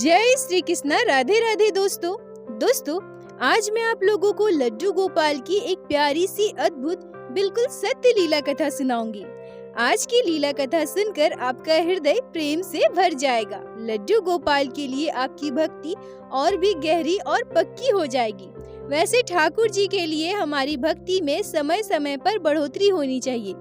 जय श्री कृष्ण। राधे राधे दोस्तों, आज मैं आप लोगों को लड्डू गोपाल की एक प्यारी सी अद्भुत बिल्कुल सत्य लीला कथा सुनाऊंगी। आज की लीला कथा सुनकर आपका हृदय प्रेम से भर जाएगा। लड्डू गोपाल के लिए आपकी भक्ति और भी गहरी और पक्की हो जाएगी। वैसे ठाकुर जी के लिए हमारी भक्ति में समय समय पर बढ़ोतरी होनी चाहिए।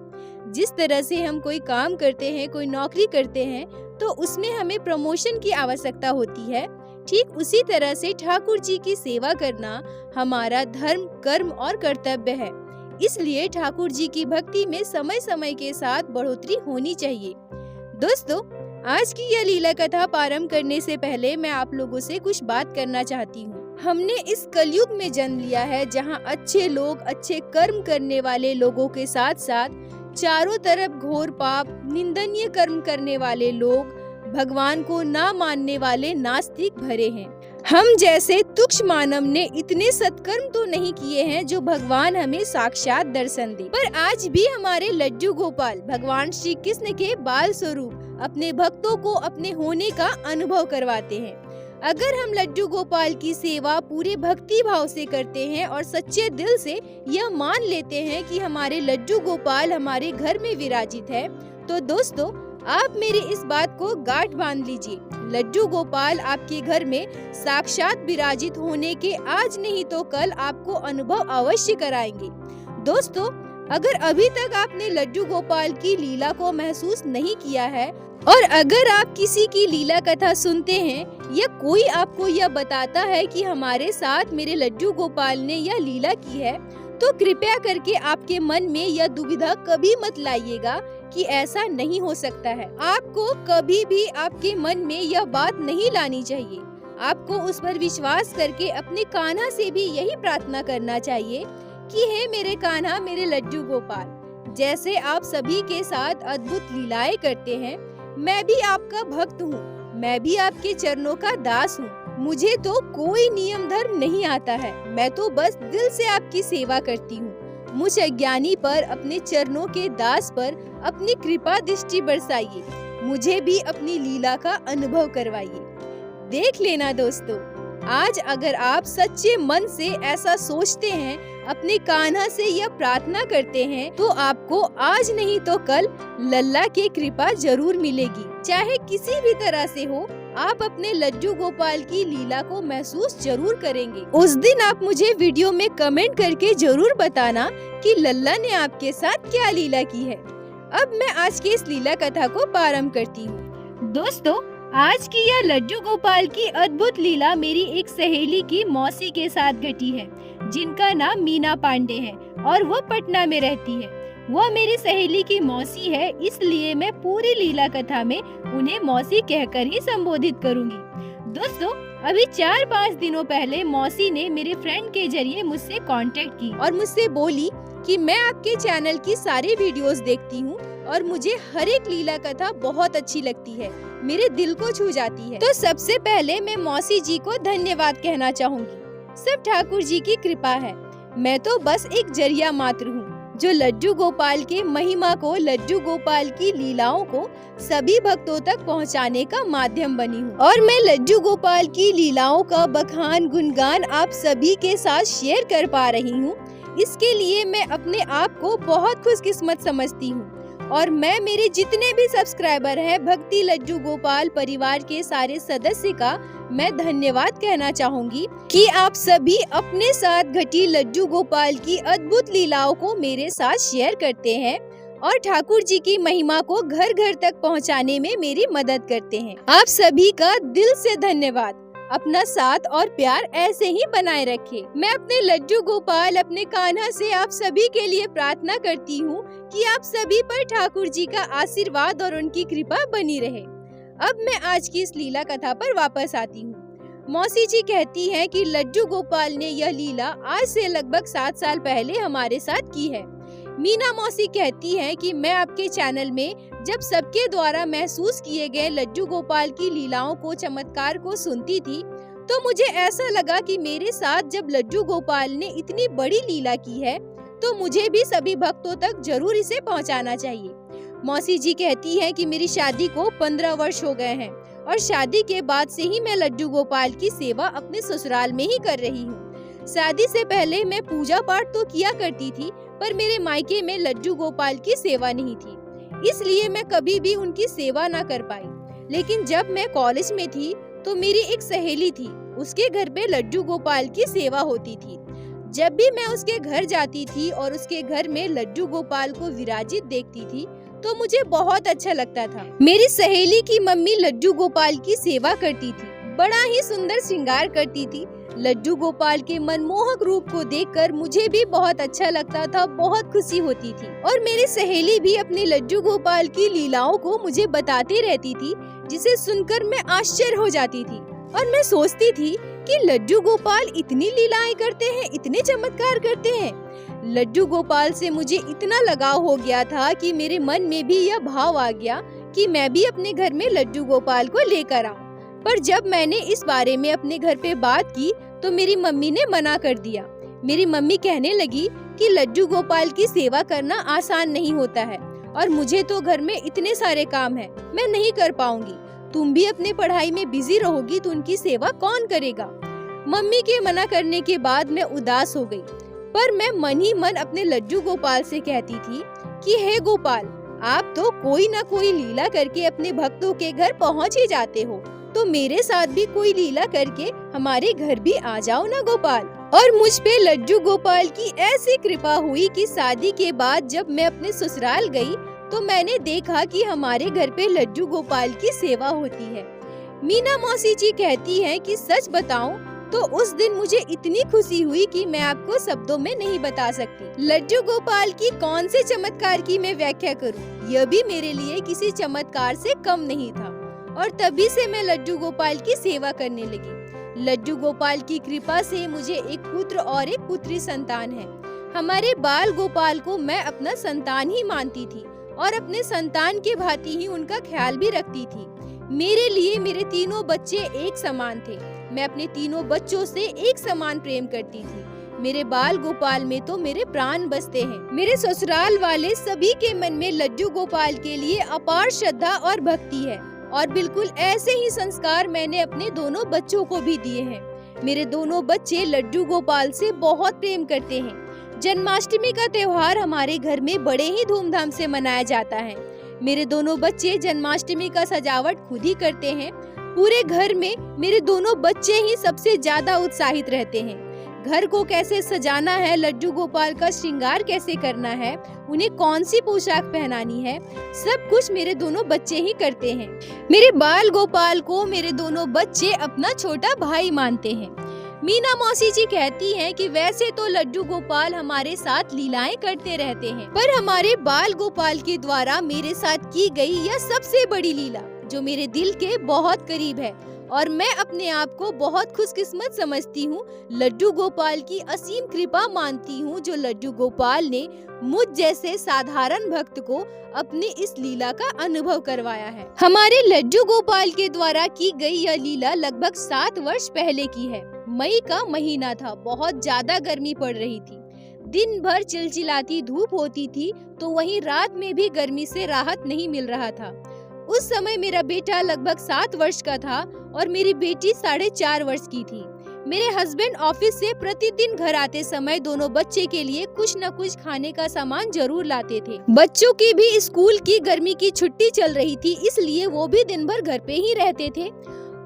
जिस तरह से हम कोई काम करते हैं, कोई नौकरी करते हैं, तो उसमें हमें प्रमोशन की आवश्यकता होती है। ठीक उसी तरह से ठाकुर जी की सेवा करना हमारा धर्म, कर्म और कर्तव्य है। इसलिए ठाकुर जी की भक्ति में समय समय के साथ बढ़ोतरी होनी चाहिए। दोस्तों, आज की यह लीला कथा प्रारंभ करने से पहले मैं आप लोगों से कुछ बात करना चाहती हूँ। हमने इस कलयुग में जन्म लिया है, जहाँ अच्छे लोग, अच्छे कर्म करने वाले लोगों के साथ साथ चारों तरफ घोर पाप, निंदनीय कर्म करने वाले लोग, भगवान को ना मानने वाले नास्तिक भरे हैं। हम जैसे तुच्छ मानव ने इतने सत्कर्म तो नहीं किए हैं जो भगवान हमें साक्षात दर्शन दे। पर आज भी हमारे लड्डू गोपाल भगवान श्री कृष्ण के बाल स्वरूप अपने भक्तों को अपने होने का अनुभव करवाते हैं। अगर हम लड्डू गोपाल की सेवा पूरे भक्ति भाव से करते हैं और सच्चे दिल से यह मान लेते हैं कि हमारे लड्डू गोपाल हमारे घर में विराजित है, तो दोस्तों आप मेरी इस बात को गांठ बांध लीजिए। लड्डू गोपाल आपके घर में साक्षात विराजित होने के आज नहीं तो कल आपको अनुभव अवश्य कराएंगे। दोस्तों, अगर अभी तक आपने लड्डू गोपाल की लीला को महसूस नहीं किया है और अगर आप किसी की लीला कथा सुनते हैं या कोई आपको यह बताता है कि हमारे साथ मेरे लड्डू गोपाल ने यह लीला की है, तो कृपया करके आपके मन में यह दुविधा कभी मत लाइएगा कि ऐसा नहीं हो सकता है। आपको कभी भी आपके मन में यह बात नहीं लानी चाहिए। आपको उस पर विश्वास करके अपने कान्हा से भी यही प्रार्थना करना चाहिए कि हे मेरे कान्हा, मेरे लड्डू गोपाल, जैसे आप सभी के साथ अद्भुत लीलाएं करते हैं, मैं भी आपका भक्त हूँ, मैं भी आपके चरणों का दास हूँ। मुझे तो कोई नियम धर्म नहीं आता है, मैं तो बस दिल से आपकी सेवा करती हूँ। मुझ अज्ञानी पर, अपने चरणों के दास पर अपनी कृपा दृष्टि बरसाइए, मुझे भी अपनी लीला का अनुभव करवाइए। देख लेना दोस्तों, आज अगर आप सच्चे मन से ऐसा सोचते हैं, अपने कान्हा से यह प्रार्थना करते हैं, तो आपको आज नहीं तो कल लल्ला की कृपा जरूर मिलेगी। चाहे किसी भी तरह से हो, आप अपने लड्डू गोपाल की लीला को महसूस जरूर करेंगे। उस दिन आप मुझे वीडियो में कमेंट करके जरूर बताना कि लल्ला ने आपके साथ क्या लीला की है। अब मैं आज की इस लीला कथा को प्रारंभ करती हूँ। दोस्तों, आज की यह लड्डू गोपाल की अद्भुत लीला मेरी एक सहेली की मौसी के साथ घटी है, जिनका नाम मीना पांडे है और वो पटना में रहती है। वह मेरी सहेली की मौसी है, इसलिए मैं पूरी लीला कथा में उन्हें मौसी कहकर ही संबोधित करूंगी। दोस्तों, अभी 4-5 दिनों पहले मौसी ने मेरे फ्रेंड के जरिए मुझसे कांटेक्ट की और मुझसे बोली कि मैं आपके चैनल की सारी वीडियोस देखती हूँ और मुझे हर एक लीला कथा बहुत अच्छी लगती है, मेरे दिल को छू जाती है। तो सबसे पहले मैं मौसी जी को धन्यवाद कहना चाहूँगी। सब ठाकुर जी की कृपा है, मैं तो बस एक जरिया मात्र हूँ जो लड्डू गोपाल के महिमा को, लड्डू गोपाल की लीलाओं को सभी भक्तों तक पहुंचाने का माध्यम बनी हूँ। और मैं लड्डू गोपाल की लीलाओं का बखान, गुणगान आप सभी के साथ शेयर कर पा रही हूँ। इसके लिए मैं अपने आप को बहुत खुशकिस्मत समझती हूँ। और मैं मेरे जितने भी सब्सक्राइबर हैं, भक्ति लड्डू गोपाल परिवार के सारे सदस्य का मैं धन्यवाद कहना चाहूँगी कि आप सभी अपने साथ घटी लड्डू गोपाल की अद्भुत लीलाओं को मेरे साथ शेयर करते हैं और ठाकुर जी की महिमा को घर घर तक पहुँचाने में मेरी मदद करते हैं। आप सभी का दिल से धन्यवाद। अपना साथ और प्यार ऐसे ही बनाए रखें। मैं अपने लड्डू गोपाल, अपने कान्हा से आप सभी के लिए प्रार्थना करती हूँ कि आप सभी पर ठाकुर जी का आशीर्वाद और उनकी कृपा बनी रहे। अब मैं आज की इस लीला कथा पर वापस आती हूँ। मौसी जी कहती हैं कि लड्डू गोपाल ने यह लीला आज से लगभग 7 साल पहले हमारे साथ की है। मीना मौसी कहती हैं कि मैं आपके चैनल में जब सबके द्वारा महसूस किए गए लड्डू गोपाल की लीलाओं को, चमत्कार को सुनती थी, तो मुझे ऐसा लगा कि मेरे साथ जब लड्डू गोपाल ने इतनी बड़ी लीला की है, तो मुझे भी सभी भक्तों तक जरूर इसे पहुंचाना चाहिए। मौसी जी कहती हैं कि मेरी शादी को 15 वर्ष हो गए हैं और शादी के बाद से ही मैं लड्डू गोपाल की सेवा अपने ससुराल में ही कर रही हूँ। शादी से पहले मैं पूजा पाठ तो किया करती थी, पर मेरे मायके में लड्डू गोपाल की सेवा नहीं थी, इसलिए मैं कभी भी उनकी सेवा ना कर पाई। लेकिन जब मैं कॉलेज में थी तो मेरी एक सहेली थी, उसके घर पे लड्डू गोपाल की सेवा होती थी। जब भी मैं उसके घर जाती थी और उसके घर में लड्डू गोपाल को विराजित देखती थी तो मुझे बहुत अच्छा लगता था। मेरी सहेली की मम्मी लड्डू गोपाल की सेवा करती थी, बड़ा ही सुंदर श्रृंगार करती थी। लड्डू गोपाल के मनमोहक रूप को देखकर मुझे भी बहुत अच्छा लगता था, बहुत खुशी होती थी। और मेरी सहेली भी अपने लड्डू गोपाल की लीलाओं को मुझे बताती रहती थी, जिसे सुनकर मैं आश्चर्य हो जाती थी। और मैं सोचती थी कि लड्डू गोपाल इतनी लीलाएं करते हैं, इतने चमत्कार करते हैं। लड्डू गोपाल से मुझे इतना लगाव हो गया था कि मेरे मन में भी यह भाव आ गया कि मैं भी अपने घर में लड्डू गोपाल को लेकर आऊं। पर जब मैंने इस बारे में अपने घर पे बात की तो मेरी मम्मी ने मना कर दिया। मेरी मम्मी कहने लगी कि लड्डू गोपाल की सेवा करना आसान नहीं होता है और मुझे तो घर में इतने सारे काम है, मैं नहीं कर पाऊंगी। तुम भी अपने पढ़ाई में बिजी रहोगी तो उनकी सेवा कौन करेगा। मम्मी के मना करने के बाद मैं उदास हो गई, पर मैं मन ही मन अपने लड्डू गोपाल से कहती थी कि हे गोपाल, आप तो कोई ना कोई लीला करके अपने भक्तों के घर पहुंच ही जाते हो, तो मेरे साथ भी कोई लीला करके हमारे घर भी आ जाओ ना गोपाल। और मुझ पे लड्डू गोपाल की ऐसी कृपा हुई कि शादी के बाद जब मैं अपने ससुराल गई तो मैंने देखा कि हमारे घर पे लड्डू गोपाल की सेवा होती है। मीना मौसी जी कहती हैं कि सच बताऊं तो उस दिन मुझे इतनी खुशी हुई कि मैं आपको शब्दों में नहीं बता सकती। लड्डू गोपाल की कौन से चमत्कार की मैं व्याख्या करूं, यह भी मेरे लिए किसी चमत्कार से कम नहीं था। और तभी से मैं लड्डू गोपाल की सेवा करने लगी। लड्डू गोपाल की कृपा से मुझे एक पुत्र और एक पुत्री संतान है। हमारे बाल गोपाल को मैं अपना संतान ही मानती थी और अपने संतान के भांति ही उनका ख्याल भी रखती थी। मेरे लिए मेरे तीनों बच्चे एक समान थे। मैं अपने तीनों बच्चों से एक समान प्रेम करती थी। मेरे बाल गोपाल में तो मेरे प्राण बसते हैं। मेरे ससुराल वाले सभी के मन में लड्डू गोपाल के लिए अपार श्रद्धा और भक्ति है और बिल्कुल ऐसे ही संस्कार मैंने अपने दोनों बच्चों को भी दिए हैं। मेरे दोनों बच्चे लड्डू गोपाल से बहुत प्रेम करते हैं। जन्माष्टमी का त्योहार हमारे घर में बड़े ही धूमधाम से मनाया जाता है। मेरे दोनों बच्चे जन्माष्टमी का सजावट खुद ही करते हैं। पूरे घर में मेरे दोनों बच्चे ही सबसे ज्यादा उत्साहित रहते हैं। घर को कैसे सजाना है, लड्डू गोपाल का श्रृंगार कैसे करना है, उन्हें कौन सी पोशाक पहनानी है, सब कुछ मेरे दोनों बच्चे ही करते हैं। मेरे बाल गोपाल को मेरे दोनों बच्चे अपना छोटा भाई मानते हैं। मीना मौसी जी कहती हैं कि वैसे तो लड्डू गोपाल हमारे साथ लीलाएं करते रहते हैं, पर हमारे बाल गोपाल के द्वारा मेरे साथ की गई यह सबसे बड़ी लीला जो मेरे दिल के बहुत करीब है और मैं अपने आप को बहुत खुशकिस्मत समझती हूँ। लड्डू गोपाल की असीम कृपा मानती हूँ जो लड्डू गोपाल ने मुझ जैसे साधारण भक्त को अपनी इस लीला का अनुभव करवाया है। हमारे लड्डू गोपाल के द्वारा की गई यह लीला लगभग 7 वर्ष पहले की है। मई का महीना था, बहुत ज्यादा गर्मी पड़ रही थी। दिन भर चिलचिलाती धूप होती थी तो वहीं रात में भी गर्मी से राहत नहीं मिल रहा था। उस समय मेरा बेटा लगभग 7 वर्ष का था और मेरी बेटी 4.5 वर्ष की थी। मेरे हस्बैंड ऑफिस से प्रतिदिन घर आते समय दोनों बच्चे के लिए कुछ न कुछ खाने का सामान जरूर लाते थे। बच्चों की भी स्कूल की गर्मी की छुट्टी चल रही थी, इसलिए वो भी दिन भर घर पे ही रहते थे।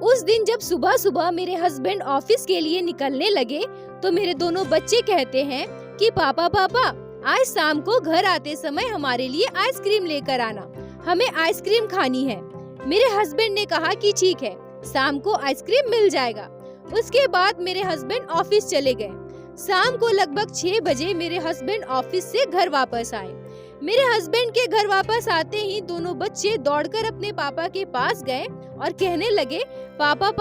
उस दिन जब सुबह सुबह मेरे हस्बैंड ऑफिस के लिए निकलने लगे तो मेरे दोनों बच्चे कहते हैं कि पापा आज शाम को घर आते समय हमारे लिए आइसक्रीम लेकर आना, हमें आइसक्रीम खानी है। मेरे हस्बैंड ने कहा कि ठीक है, शाम को आइसक्रीम मिल जाएगा। उसके बाद मेरे हस्बैंड ऑफिस चले गए। शाम को लगभग 6 बजे मेरे हस्बैंड ऑफिस से घर वापस आए। मेरे हस्बैंड के घर वापस आते ही दोनों बच्चे दौड़कर अपने पापा के पास गए और कहने लगे, पापा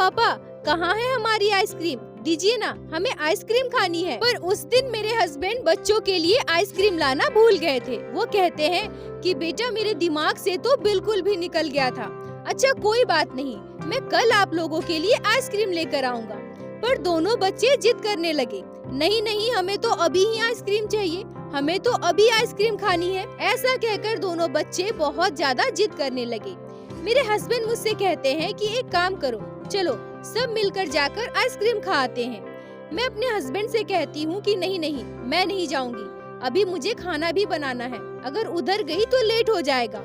कहाँ है हमारी आइसक्रीम, दीजिए ना, हमें आइसक्रीम खानी है। पर उस दिन मेरे हस्बैंड बच्चों के लिए आइसक्रीम लाना भूल गए थे। वो कहते हैं कि बेटा मेरे दिमाग से तो बिल्कुल भी निकल गया था। अच्छा कोई बात नहीं, मैं कल आप लोगों के लिए आइसक्रीम लेकर आऊंगा। पर दोनों बच्चे जिद करने लगे, नहीं हमें तो अभी ही आइसक्रीम चाहिए, हमें तो अभी आइसक्रीम खानी है। ऐसा कहकर दोनों बच्चे बहुत ज्यादा जिद करने लगे। मेरे हस्बैंड मुझसे कहते हैं कि एक काम करो, चलो सब मिलकर जाकर आइसक्रीम खा आते हैं। मैं अपने हस्बैंड से कहती हूँ कि नहीं नहीं, मैं नहीं जाऊंगी, अभी मुझे खाना भी बनाना है, अगर उधर गई तो लेट हो जाएगा।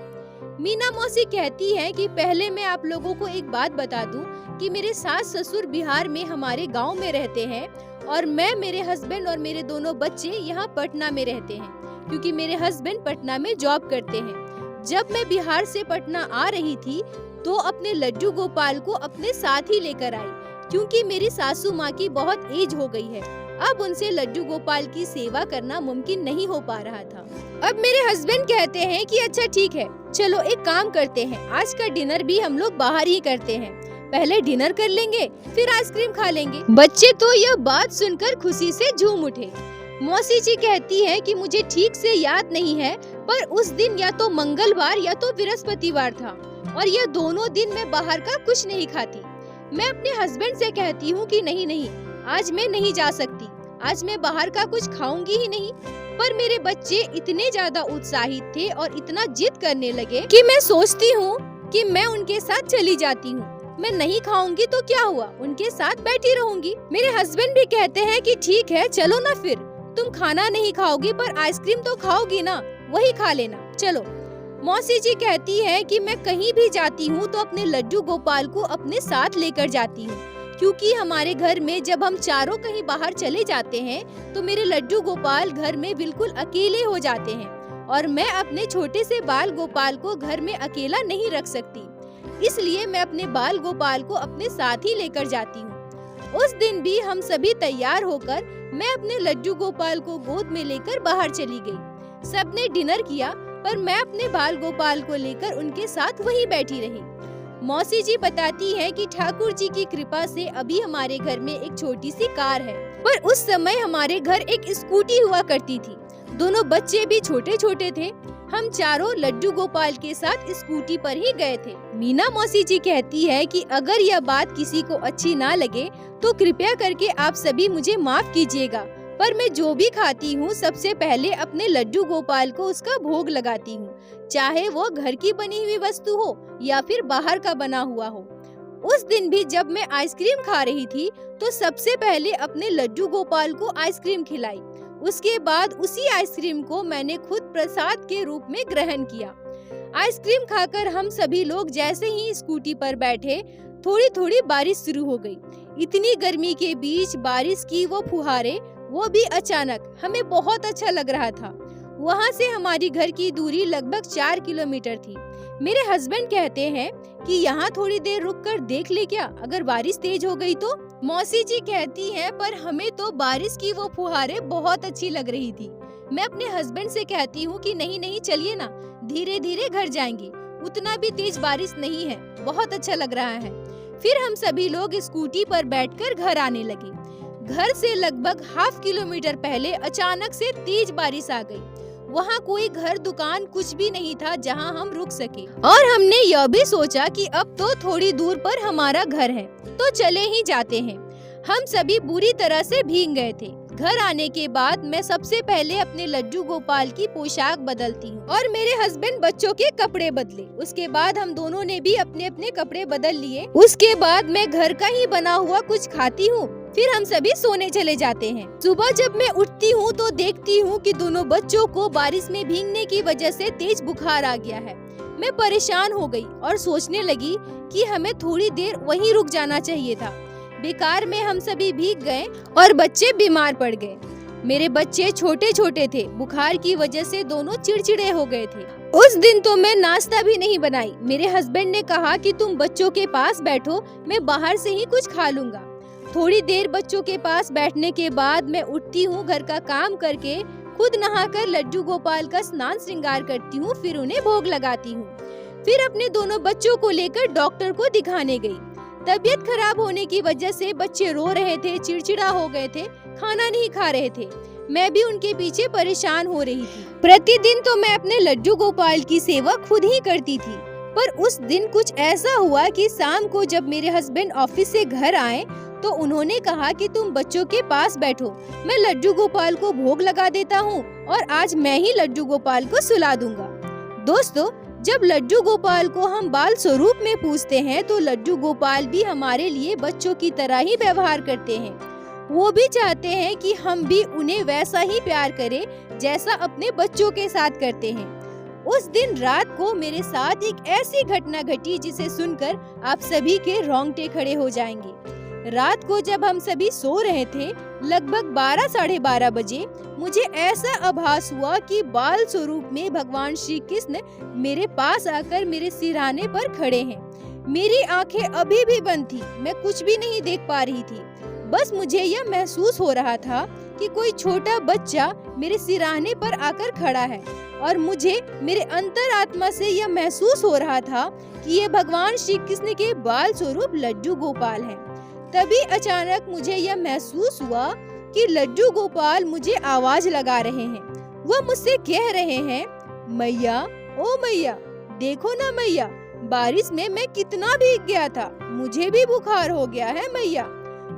मीना मौसी कहती है कि पहले मैं आप लोगों को एक बात बता दूं कि मेरे सास ससुर बिहार में हमारे गांव में रहते हैं और मैं, मेरे हस्बैंड और मेरे दोनों बच्चे यहाँ पटना में रहते हैं, क्योंकि मेरे हस्बैंड पटना में जॉब करते हैं। जब मैं बिहार से पटना आ रही थी तो अपने लड्डू गोपाल को अपने साथ ही लेकर आई, क्योंकि मेरी सासू माँ की बहुत एज हो गई है, अब उनसे लड्डू गोपाल की सेवा करना मुमकिन नहीं हो पा रहा था। अब मेरे हस्बैंड कहते हैं कि अच्छा ठीक है, चलो एक काम करते हैं, आज का डिनर भी हम लोग बाहर ही करते हैं, पहले डिनर कर लेंगे फिर आइसक्रीम खा लेंगे। बच्चे तो यह बात सुनकर खुशी से झूम उठे। मौसी जी कहती है कि मुझे ठीक से याद नहीं है, पर उस दिन या तो मंगलवार या तो बृहस्पतिवार था और यह दोनों दिन मैं बाहर का कुछ नहीं खाती। मैं अपने हस्बैंड से कहती हूँ कि नहीं नहीं, आज मैं नहीं जा सकती, आज मैं बाहर का कुछ खाऊंगी ही नहीं। पर मेरे बच्चे इतने ज्यादा उत्साहित थे और इतना जिद करने लगे कि मैं सोचती हूँ कि मैं उनके साथ चली जाती हूँ, मैं नहीं खाऊंगी तो क्या हुआ, उनके साथ बैठी रहूंगी। मेरे हस्बैंड भी कहते हैं कि ठीक है चलो ना, फिर तुम खाना नहीं खाओगी पर आइसक्रीम तो खाओगी ना, वही खा लेना, चलो। मौसी जी कहती है कि मैं कहीं भी जाती हूँ तो अपने लड्डू गोपाल को अपने साथ लेकर जाती हूँ, क्योंकि हमारे घर में जब हम चारों कहीं बाहर चले जाते हैं तो मेरे लड्डू गोपाल घर में बिल्कुल अकेले हो जाते हैं और मैं अपने छोटे से बाल गोपाल को घर में अकेला नहीं रख सकती, इसलिए मैं अपने बाल गोपाल को अपने साथ ही लेकर जाती हूँ। उस दिन भी हम सभी तैयार होकर मैं अपने लड्डू गोपाल को गोद में लेकर बाहर चली गई। सबने डिनर किया पर मैं अपने बाल गोपाल को लेकर उनके साथ वहीं बैठी रही। मौसी जी बताती है कि ठाकुर जी की कृपा से अभी हमारे घर में एक छोटी सी कार है, पर उस समय हमारे घर एक स्कूटी हुआ करती थी, दोनों बच्चे भी छोटे छोटे थे। हम चारों लड्डू गोपाल के साथ स्कूटी पर ही गए थे। मीना मौसी जी कहती है कि अगर यह बात किसी को अच्छी ना लगे तो कृपया करके आप सभी मुझे माफ कीजिएगा, पर मैं जो भी खाती हूँ सबसे पहले अपने लड्डू गोपाल को उसका भोग लगाती हूँ, चाहे वो घर की बनी हुई वस्तु हो या फिर बाहर का बना हुआ हो। उस दिन भी जब मैं आइसक्रीम खा रही थी तो सबसे पहले अपने लड्डू गोपाल को आइसक्रीम खिलाई, उसके बाद उसी आइसक्रीम को मैंने खुद प्रसाद के रूप में ग्रहण किया। आइसक्रीम खाकर हम सभी लोग जैसे ही स्कूटी पर बैठे, थोड़ी थोड़ी बारिश शुरू हो गई। इतनी गर्मी के बीच बारिश की वो फुहारे, वो भी अचानक, हमें बहुत अच्छा लग रहा था। वहाँ से हमारी घर की दूरी लगभग 4 किलोमीटर थी। मेरे हस्बैंड कहते हैं कि यहाँ थोड़ी देर रुककर देख ले क्या, अगर बारिश तेज हो गई तो। मौसी जी कहती हैं पर हमें तो बारिश की वो फुहारें बहुत अच्छी लग रही थी। मैं अपने हस्बैंड से कहती हूँ कि नहीं नहीं चलिए ना, धीरे धीरे घर जाएंगे, उतना भी तेज बारिश नहीं है, बहुत अच्छा लग रहा है। फिर हम सभी लोग स्कूटी पर बैठकर घर आने लगे। घर से लगभग ½ किलोमीटर पहले अचानक से तेज बारिश आ गई। वहाँ कोई घर दुकान कुछ भी नहीं था जहाँ हम रुक सके, और हमने यह भी सोचा कि अब तो थोड़ी दूर पर हमारा घर है तो चले ही जाते हैं। हम सभी बुरी तरह से भीग गए थे। घर आने के बाद मैं सबसे पहले अपने लड्डू गोपाल की पोशाक बदलती हूँ और मेरे हस्बैंड बच्चों के कपड़े बदले। उसके बाद हम दोनों ने भी अपने अपने कपड़े बदल लिए। उसके बाद मैं घर का ही बना हुआ कुछ खाती हूँ, फिर हम सभी सोने चले जाते हैं। सुबह जब मैं उठती हूँ तो देखती हूँ कि दोनों बच्चों को बारिश में भीगने की वजह से तेज बुखार आ गया है। मैं परेशान हो गई और सोचने लगी कि हमें थोड़ी देर वहीं रुक जाना चाहिए था। बेकार में हम सभी भीग गए और बच्चे बीमार पड़ गए। मेरे बच्चे छोटे छोटे थे, बुखार की वजह से दोनों चिड़चिड़े हो गए थे। उस दिन तो मैं नाश्ता भी नहीं बनाई। मेरे हस्बैंड ने कहा कि तुम बच्चों के पास बैठो, मैं बाहर से ही कुछ खा लूंगा। थोड़ी देर बच्चों के पास बैठने के बाद मैं उठती हूँ, घर का काम करके खुद नहाकर लड्डू गोपाल का स्नान श्रृंगार करती हूँ, फिर उन्हें भोग लगाती हूँ। फिर अपने दोनों बच्चों को लेकर डॉक्टर को दिखाने गई। तबीयत खराब होने की वजह से बच्चे रो रहे थे, चिड़चिड़ा हो गए थे, खाना नहीं खा रहे थे। मैं भी उनके पीछे परेशान हो रही थी। प्रतिदिन तो मैं अपने लड्डू गोपाल की सेवा खुद ही करती थी, पर उस दिन कुछ ऐसा हुआ कि शाम को जब मेरे हस्बैंड ऑफिस से घर आए तो उन्होंने कहा कि तुम बच्चों के पास बैठो, मैं लड्डू गोपाल को भोग लगा देता हूँ और आज मैं ही लड्डू गोपाल को सुला दूंगा। दोस्तों, जब लड्डू गोपाल को हम बाल स्वरूप में पूजते हैं तो लड्डू गोपाल भी हमारे लिए बच्चों की तरह ही व्यवहार करते हैं। वो भी चाहते हैं कि हम भी उन्हें वैसा ही प्यार करें जैसा अपने बच्चों के साथ करते हैं। उस दिन रात को मेरे साथ एक ऐसी घटना घटी जिसे सुनकर आप सभी के रोंगटे खड़े हो जाएंगे। रात को जब हम सभी सो रहे थे, लगभग 12 साढ़े 12 बजे, मुझे ऐसा आभास हुआ कि बाल स्वरूप में भगवान श्री कृष्ण मेरे पास आकर मेरे सिरहाने पर खड़े हैं। मेरी आंखें अभी भी बंद थी, मैं कुछ भी नहीं देख पा रही थी। बस मुझे यह महसूस हो रहा था कि कोई छोटा बच्चा मेरे सिरहाने पर आकर खड़ा है और मुझे मेरे अंतरात्मा से यह महसूस हो रहा था कि ये भगवान श्री कृष्ण के बाल स्वरूप लड्डू गोपाल हैं। तभी अचानक मुझे यह महसूस हुआ कि लड्डू गोपाल मुझे आवाज लगा रहे हैं। वह मुझसे कह रहे हैं, मैया, ओ मैया, देखो ना मैया, बारिश में मैं कितना भीग गया था, मुझे भी बुखार हो गया है मैया।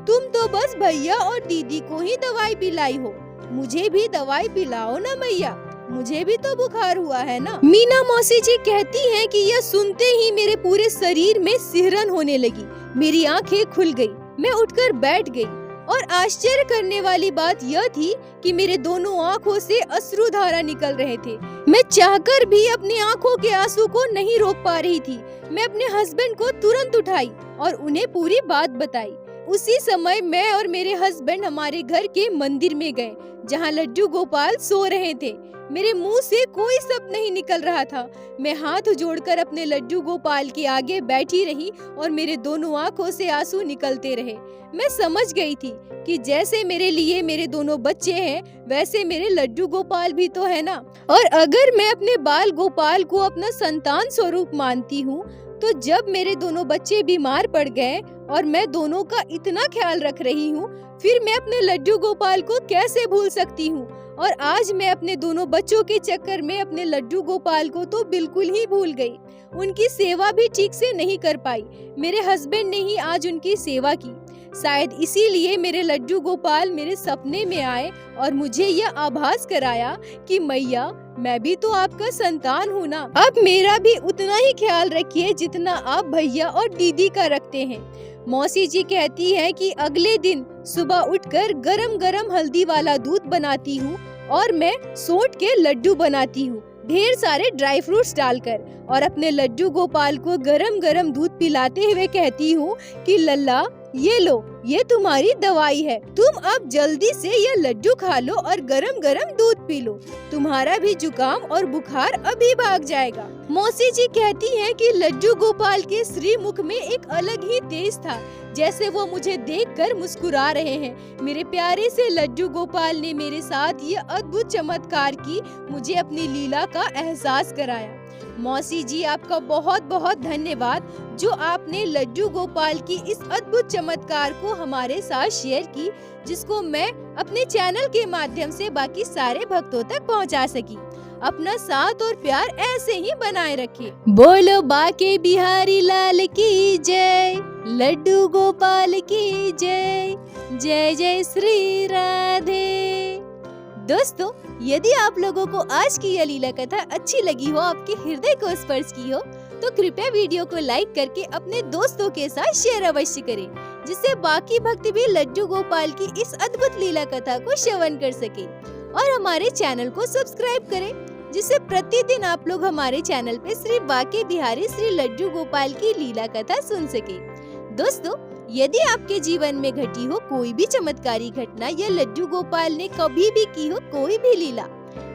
तुम तो बस भैया और दीदी को ही दवाई पिलाई हो, मुझे भी दवाई पिलाओ ना मैया, मुझे भी तो बुखार हुआ है ना। मीना मौसी जी कहती हैं कि यह सुनते ही मेरे पूरे शरीर में सिहरन होने लगी, मेरी आंखें खुल गई, मैं उठकर बैठ गई और आश्चर्य करने वाली बात यह थी कि मेरे दोनों आँखों से अश्रुधारा निकल रहे थे। मैं चाहकर भी अपनी आँखों के आंसू को नहीं रोक पा रही थी। मैं अपने हस्बैंड को तुरंत उठाई और उन्हें पूरी बात बताई। उसी समय मैं और मेरे हस्बैंड हमारे घर के मंदिर में गए जहाँ लड्डू गोपाल सो रहे थे। मेरे मुंह से कोई शब्द नहीं निकल रहा था। मैं हाथ जोड़कर अपने लड्डू गोपाल के आगे बैठी रही और मेरे दोनों आंखों से आंसू निकलते रहे। मैं समझ गई थी कि जैसे मेरे लिए मेरे दोनों बच्चे हैं, वैसे मेरे लड्डू गोपाल भी तो है ना। और अगर मैं अपने बाल गोपाल को अपना संतान स्वरूप मानती हूँ, तो जब मेरे दोनों बच्चे बीमार पड़ गए और मैं दोनों का इतना ख्याल रख रही हूँ, फिर मैं अपने लड्डू गोपाल को कैसे भूल सकती हूँ। और आज मैं अपने दोनों बच्चों के चक्कर में अपने लड्डू गोपाल को तो बिल्कुल ही भूल गई। उनकी सेवा भी ठीक से नहीं कर पाई। मेरे हस्बैंड ने ही आज उनकी सेवा की। शायद इसीलिए मेरे लड्डू गोपाल मेरे सपने में आए और मुझे यह आभास कराया कि मैया, मैं भी तो आपका संतान हूँ ना। अब मेरा भी उतना ही ख्याल रखिए जितना आप भैया और दीदी का रखते हैं। मौसी जी कहती है कि अगले दिन सुबह उठकर गरम गरम हल्दी वाला दूध बनाती हूँ और मैं सोंठ के लड्डू बनाती हूँ, ढेर सारे ड्राई फ्रूट्स डालकर, और अपने लड्डू गोपाल को गरम गरम दूध पिलाते हुए कहती हूँ कि लल्ला, ये लो, ये तुम्हारी दवाई है, तुम अब जल्दी से ये लड्डू खा लो और गरम गरम दूध पी लो, तुम्हारा भी जुकाम और बुखार अभी भाग जाएगा। मौसी जी कहती हैं कि लड्डू गोपाल के श्रीमुख में एक अलग ही तेज था, जैसे वो मुझे देखकर मुस्कुरा रहे हैं। मेरे प्यारे से लड्डू गोपाल ने मेरे साथ ये अद्भुत चमत्कार की मुझे अपनी लीला का एहसास कराया। मौसी जी, आपका बहुत बहुत धन्यवाद जो आपने लड्डू गोपाल की इस अद्भुत चमत्कार को हमारे साथ शेयर की, जिसको मैं अपने चैनल के माध्यम से बाकी सारे भक्तों तक पहुंचा सकी। अपना साथ और प्यार ऐसे ही बनाए रखिए। बोलो बाके बिहारी लाल की जय, लड्डू गोपाल की जय, जय जय श्री राधे। दोस्तों, यदि आप लोगों को आज की यह लीला कथा अच्छी लगी हो, आपके हृदय को स्पर्श की हो, तो कृपया वीडियो को लाइक करके अपने दोस्तों के साथ शेयर अवश्य करें, जिससे बाकी भक्त भी लड्डू गोपाल की इस अद्भुत लीला कथा को श्रवण कर सके। और हमारे चैनल को सब्सक्राइब करें, जिससे प्रतिदिन आप लोग हमारे चैनल पे श्री बाके बिहारी श्री लड्डू गोपाल की लीला कथा सुन सके। दोस्तों, यदि आपके जीवन में घटी हो कोई भी चमत्कारी घटना या लड्डू गोपाल ने कभी भी की हो कोई भी लीला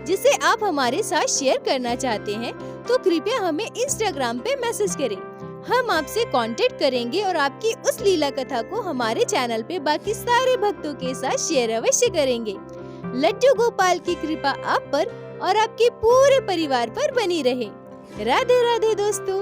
जिसे आप हमारे साथ शेयर करना चाहते हैं, तो कृपया हमें इंस्टाग्राम पे मैसेज करें। हम आपसे कांटेक्ट करेंगे और आपकी उस लीला कथा को हमारे चैनल पे बाकी सारे भक्तों के साथ शेयर अवश्य करेंगे। लड्डू गोपाल की कृपा आप पर और आपके पूरे परिवार पर बनी रहे। राधे राधे दोस्तों।